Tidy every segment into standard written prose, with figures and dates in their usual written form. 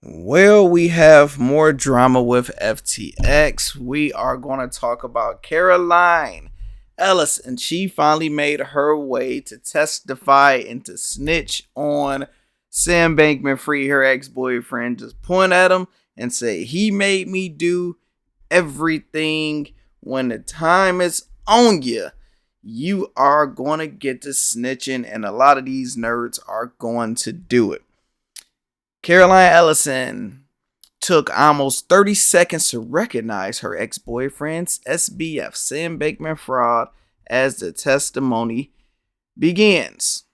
Well, we have more drama with FTX. We are going to talk about Caroline Ellison. She finally made her way to testify and to snitch on Sam Bankman-Fried, her ex-boyfriend. Just point at him and say, he made me do everything. When the time is on you, you are going to get to snitching, and a lot of these nerds are going to do it. Caroline Ellison took almost 30 seconds to recognize her ex-boyfriend's SBF, Sam Bankman-Fried, as the testimony begins.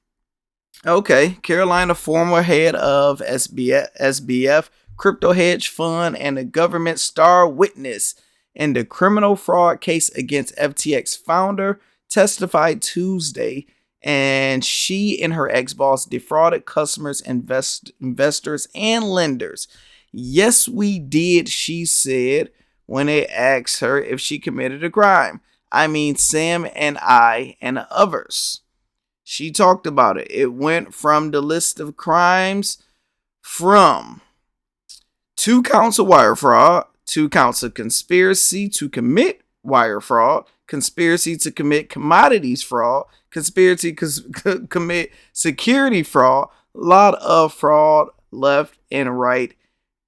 Okay, Caroline, a former head of SBF, crypto hedge fund, and a government star witness in the criminal fraud case against FTX founder, testified Tuesday, and she and her ex-boss defrauded customers, investors, and lenders. Yes, we did, she said when they asked her if she committed a crime. I mean, Sam and I and others. She talked about it. It went from the list of crimes from 2 counts of wire fraud, 2 counts of conspiracy to commit wire fraud, conspiracy to commit commodities fraud, conspiracy to commit security fraud, a lot of fraud left and right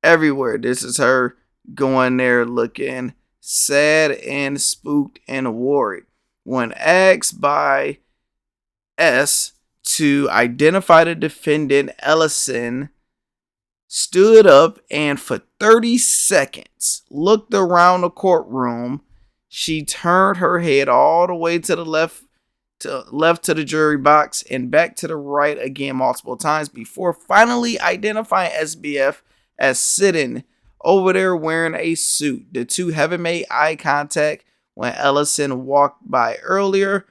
everywhere. This is her going there looking sad and spooked and worried. When asked by S to identify the defendant, Ellison stood up and for 30 seconds looked around the courtroom. She turned her head all the way to the left to the jury box and back to the right again multiple times before finally identifying SBF as sitting over there wearing a suit. The two haven't made eye contact when Ellison walked by earlier.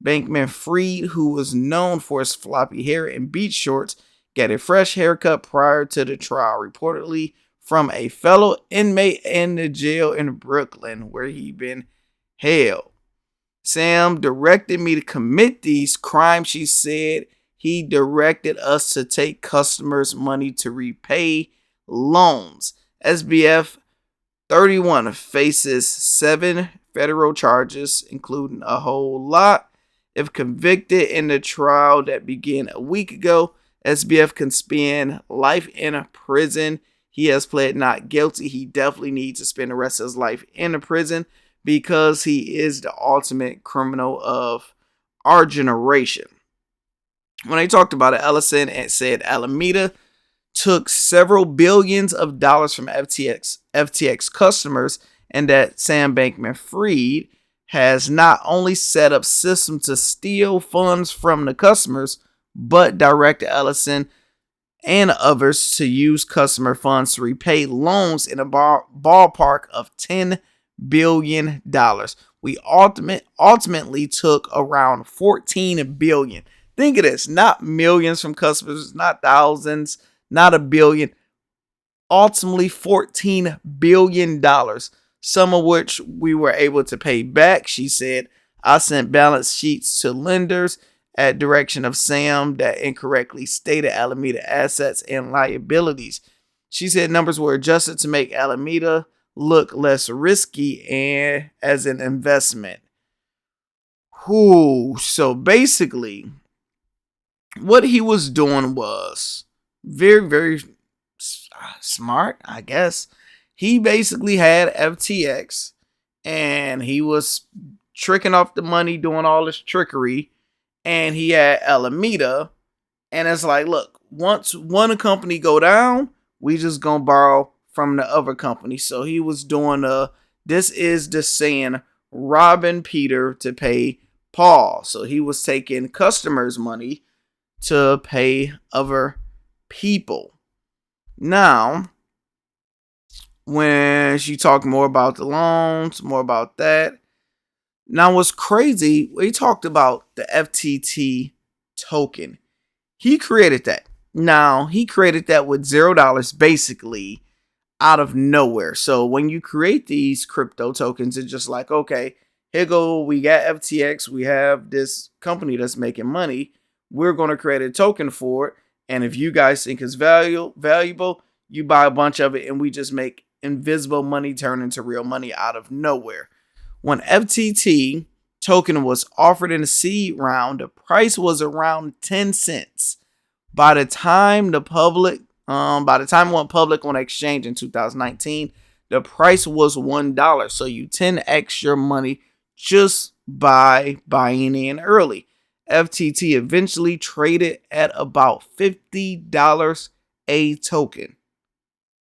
Bankman-Fried, who was known for his floppy hair and beach shorts, got a fresh haircut prior to the trial, reportedly from a fellow inmate in the jail in Brooklyn where he'd been held. Sam directed me to commit these crimes, she said. He directed us to take customers' money to repay loans. SBF 31 faces 7 federal charges, including a whole lot. If convicted in the trial that began a week ago, SBF can spend life in prison. He has pled not guilty. He definitely needs to spend the rest of his life in a prison because he is the ultimate criminal of our generation. When they talked about it, Ellison said Alameda took several billions of dollars from FTX customers, and that Sam Bankman-Fried has not only set up systems to steal funds from the customers, but directed Ellison and others to use customer funds to repay loans in a ballpark of $10 billion. We ultimately took around $14 billion. Think of this, not millions from customers, not thousands, not a billion. Ultimately $14 billion, some of which we were able to pay back. She said, I sent balance sheets to lenders at direction of Sam that incorrectly stated Alameda assets and liabilities. She said numbers were adjusted to make Alameda look less risky and as an investment. So basically, what he was doing was very, very smart, I guess. He basically had FTX and he was tricking off the money, doing all this trickery. And he had Alameda, and it's like, look, once one company go down, we just gonna borrow from the other company. So he was doing this is the saying, robbing Peter to pay Paul. So he was taking customers' money to pay other people. Now, when she talked more about the loans, more about that. Now, what's crazy, we talked about the FTT token. He created that. Now, he created that with $0 basically out of nowhere. So when you create these crypto tokens, it's just like, okay, here go, we got FTX, we have this company that's making money. We're going to create a token for it. And if you guys think it's valuable, you buy a bunch of it, and we just make invisible money turn into real money out of nowhere. When FTT token was offered in a seed round, the price was around 10 cents. By the time it went public on exchange in 2019, the price was $1. So you 10x your money just by buying in early. FTT eventually traded at about $50 a token.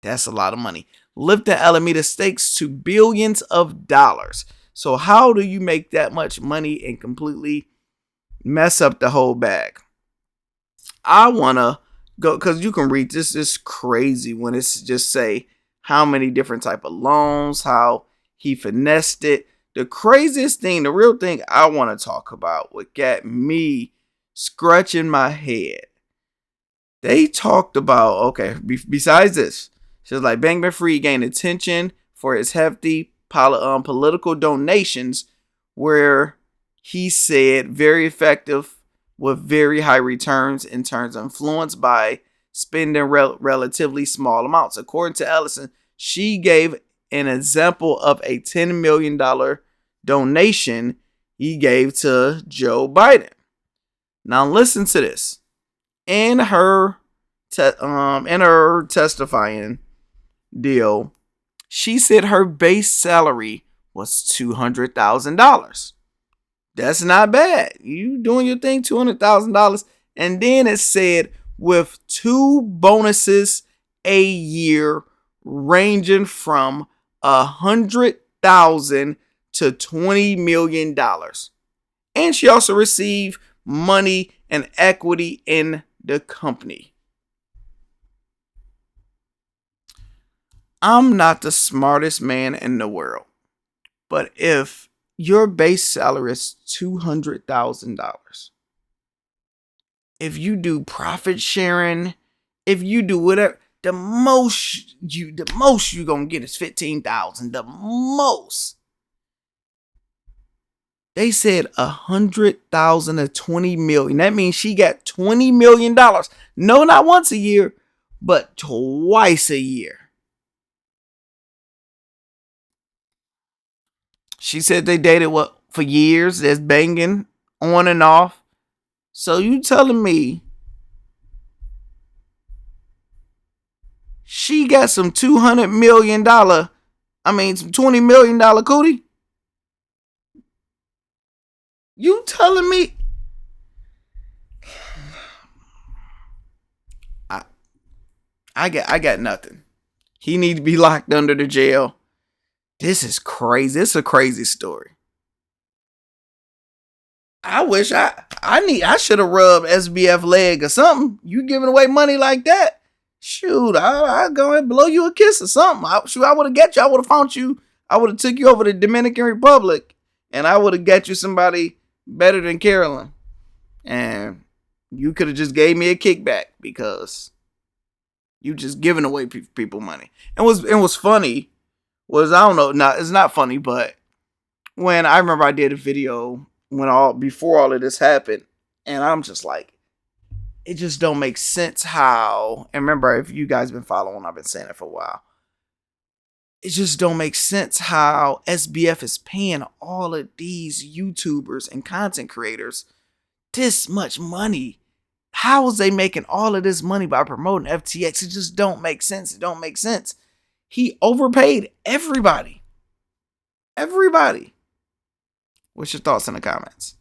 That's a lot of money. Lifting Alameda stakes to billions of dollars. So how do you make that much money and completely mess up the whole bag? I want to go, because you can read this. Is crazy when it's just say how many different type of loans, how he finessed it. The craziest thing, the real thing I want to talk about, what got me scratching my head. They talked about, okay, besides this, she was like, Bankman-Fried gained attention for his hefty political donations, where he said very effective with very high returns in terms of influence by spending relatively small amounts. According to Ellison, she gave an example of a $10 million donation he gave to Joe Biden. Now listen to this. In her testifying deal, she said her base salary was $200,000. That's not bad. You doing your thing, $200,000. And then it said with 2 bonuses a year ranging from $100,000 to $20 million. And she also received money and equity in the company. I'm not the smartest man in the world, but if your base salary is $200,000, if you do profit sharing, if you do whatever, the most you gonna get is $15,000. The most. They said $100,000 to $20 million. That means she got $20 million. No, not once a year, but twice a year. She said they dated for years. There's banging on and off. So you telling me she got some $200 million, some $20 million cootie? You telling me? I got nothing. He need to be locked under the jail. This is crazy. It's a crazy story. I wish I should have rubbed SBF leg or something. You giving away money like that? Shoot, I'll go and blow you a kiss or something. I would have got you. I would have found you. I would have took you over to the Dominican Republic, and I would have got you somebody better than Carolyn. And you could have just gave me a kickback because you just giving away people money. And what's funny was, I don't know, it's not funny, but when I remember I did a video before all of this happened, and I'm just like, it just don't make sense how, and remember, if you guys been following, I've been saying it for a while, it just don't make sense how SBF is paying all of these YouTubers and content creators this much money. How is they making all of this money by promoting FTX? It just don't make sense. It don't make sense. He overpaid everybody. Everybody. What's your thoughts in the comments?